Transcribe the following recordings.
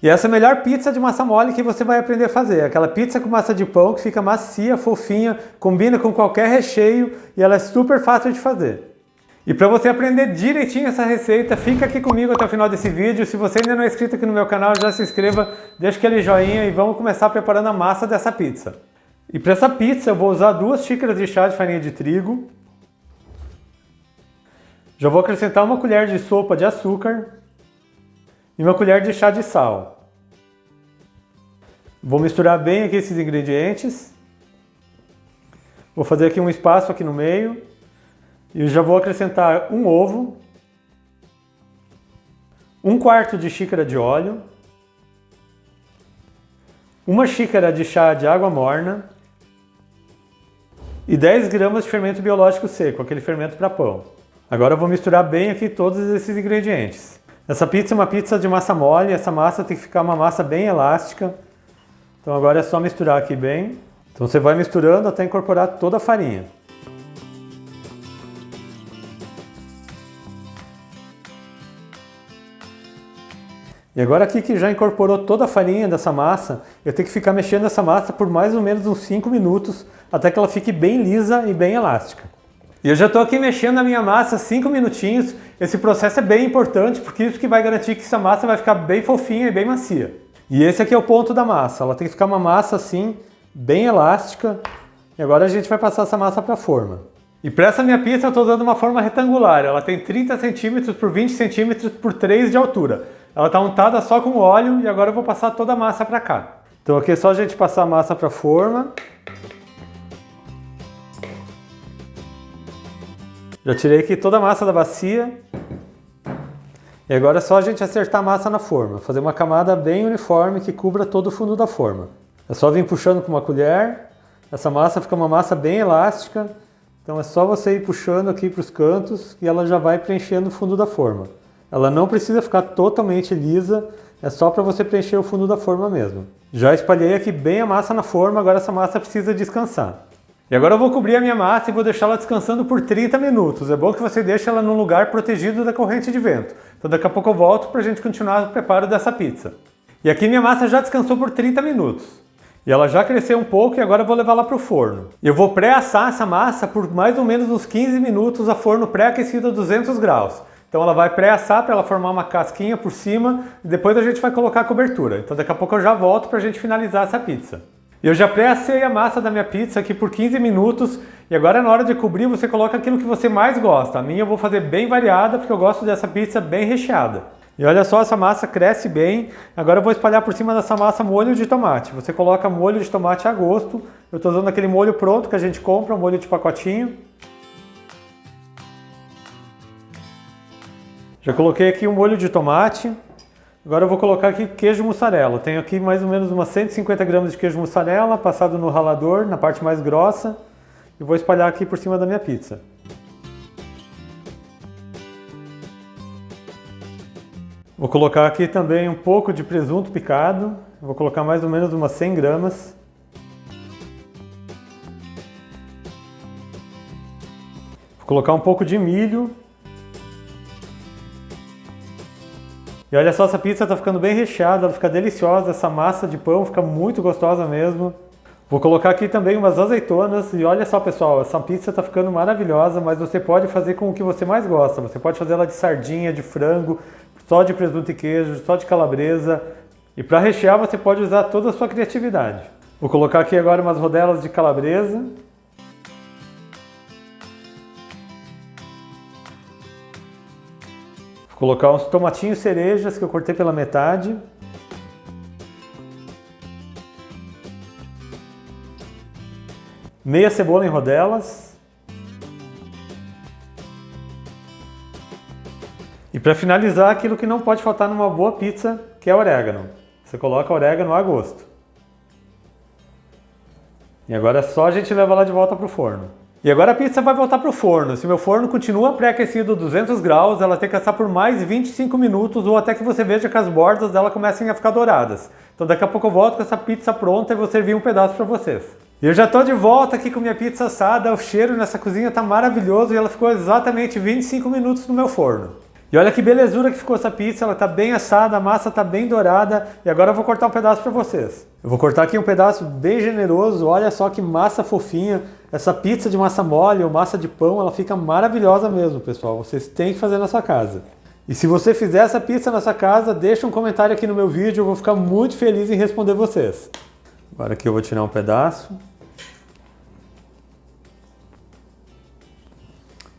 E essa é a melhor pizza de massa mole que você vai aprender a fazer. Aquela pizza com massa de pão que fica macia, fofinha, combina com qualquer recheio e ela é super fácil de fazer. E para você aprender direitinho essa receita, fica aqui comigo até o final desse vídeo. Se você ainda não é inscrito aqui no meu canal, já se inscreva, deixa aquele joinha e vamos começar preparando a massa dessa pizza. E para essa pizza eu vou usar 2 xícaras de chá de farinha de trigo. Já vou acrescentar 1 colher de sopa de açúcar e 1 colher de chá de sal. Vou misturar bem aqui esses ingredientes. Vou fazer aqui um espaço aqui no meio. E já vou acrescentar 1 ovo. 1/4 de xícara de óleo. 1 xícara de chá de água morna. E 10 gramas de fermento biológico seco, aquele fermento para pão. Agora eu vou misturar bem aqui todos esses ingredientes. Essa pizza é uma pizza de massa mole. Essa massa tem que ficar uma massa bem elástica. Então agora é só misturar aqui bem. Então você vai misturando até incorporar toda a farinha. E agora aqui que já incorporou toda a farinha dessa massa, eu tenho que ficar mexendo essa massa por mais ou menos uns 5 minutos, até que ela fique bem lisa e bem elástica. E eu já estou aqui mexendo a minha massa 5 minutinhos. Esse processo é bem importante, porque isso que vai garantir que essa massa vai ficar bem fofinha e bem macia. E esse aqui é o ponto da massa, ela tem que ficar uma massa assim, bem elástica. E agora a gente vai passar essa massa para a forma. E para essa minha pizza eu estou usando uma forma retangular, ela tem 30 cm por 20 cm por 3 de altura. Ela está untada só com óleo e agora eu vou passar toda a massa para cá. Então aqui é só a gente passar a massa para a forma. Já tirei aqui toda a massa da bacia. E agora é só a gente acertar a massa na forma, fazer uma camada bem uniforme que cubra todo o fundo da forma. É só vir puxando com uma colher, essa massa fica uma massa bem elástica, então é só você ir puxando aqui para os cantos e ela já vai preenchendo o fundo da forma. Ela não precisa ficar totalmente lisa, é só para você preencher o fundo da forma mesmo. Já espalhei aqui bem a massa na forma, agora essa massa precisa descansar. E agora eu vou cobrir a minha massa e vou deixar ela descansando por 30 minutos. É bom que você deixe ela num lugar protegido da corrente de vento. Então daqui a pouco eu volto para a gente continuar o preparo dessa pizza. E aqui minha massa já descansou por 30 minutos. E ela já cresceu um pouco e agora eu vou levar ela para o forno. Eu vou pré-assar essa massa por mais ou menos uns 15 minutos a forno pré-aquecido a 200 graus. Então ela vai pré-assar para ela formar uma casquinha por cima e depois a gente vai colocar a cobertura. Então daqui a pouco eu já volto para a gente finalizar essa pizza. Eu já pré-assei a massa da minha pizza aqui por 15 minutos e agora na hora de cobrir você coloca aquilo que você mais gosta. A minha eu vou fazer bem variada porque eu gosto dessa pizza bem recheada. E olha só, essa massa cresce bem. Agora eu vou espalhar por cima dessa massa molho de tomate. Você coloca molho de tomate a gosto. Eu estou usando aquele molho pronto que a gente compra, um molho de pacotinho. Já coloquei aqui um molho de tomate. Agora eu vou colocar aqui queijo mussarela. Tenho aqui mais ou menos umas 150 gramas de queijo mussarela, passado no ralador, na parte mais grossa. E vou espalhar aqui por cima da minha pizza. Vou colocar aqui também um pouco de presunto picado. Vou colocar mais ou menos umas 100 gramas. Vou colocar um pouco de milho. E olha só, essa pizza está ficando bem recheada, ela fica deliciosa, essa massa de pão fica muito gostosa mesmo. Vou colocar aqui também umas azeitonas e olha só pessoal, essa pizza está ficando maravilhosa, mas você pode fazer com o que você mais gosta. Você pode fazer ela de sardinha, de frango, só de presunto e queijo, só de calabresa. E para rechear você pode usar toda a sua criatividade. Vou colocar aqui agora umas rodelas de calabresa. Vou colocar uns tomatinhos cerejas que eu cortei pela metade. Meia cebola em rodelas. E para finalizar, aquilo que não pode faltar numa boa pizza, que é orégano. Você coloca orégano a gosto. E agora é só a gente levar ela de volta para o forno. E agora a pizza vai voltar para o forno. Se meu forno continua pré-aquecido a 200 graus, ela tem que assar por mais 25 minutos ou até que você veja que as bordas dela comecem a ficar douradas. Então daqui a pouco eu volto com essa pizza pronta e vou servir um pedaço para vocês. E eu já estou de volta aqui com minha pizza assada. O cheiro nessa cozinha está maravilhoso e ela ficou exatamente 25 minutos no meu forno. E olha que belezura que ficou essa pizza, ela tá bem assada, a massa tá bem dourada. E agora eu vou cortar um pedaço para vocês. Eu vou cortar aqui um pedaço bem generoso, olha só que massa fofinha. Essa pizza de massa mole ou massa de pão, ela fica maravilhosa mesmo, pessoal. Vocês têm que fazer na sua casa. E se você fizer essa pizza na sua casa, deixa um comentário aqui no meu vídeo, eu vou ficar muito feliz em responder vocês. Agora aqui eu vou tirar um pedaço.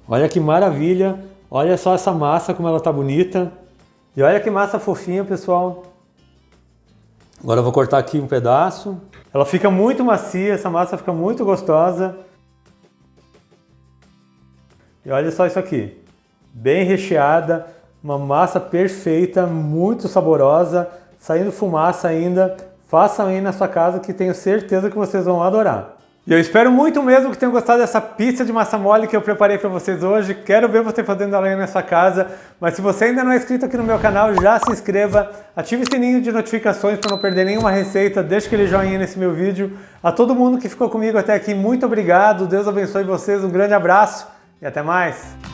Olha que maravilha, olha só essa massa como ela tá bonita. E olha que massa fofinha, pessoal. Agora eu vou cortar aqui um pedaço. Ela fica muito macia, essa massa fica muito gostosa. E olha só isso aqui, bem recheada, uma massa perfeita, muito saborosa, saindo fumaça ainda. Façam aí na sua casa que tenho certeza que vocês vão adorar. E eu espero muito mesmo que tenham gostado dessa pizza de massa mole que eu preparei para vocês hoje. Quero ver você fazendo ela aí na sua casa. Mas se você ainda não é inscrito aqui no meu canal, já se inscreva. Ative o sininho de notificações para não perder nenhuma receita. Deixa aquele joinha nesse meu vídeo. A todo mundo que ficou comigo até aqui, muito obrigado. Deus abençoe vocês. Um grande abraço e até mais.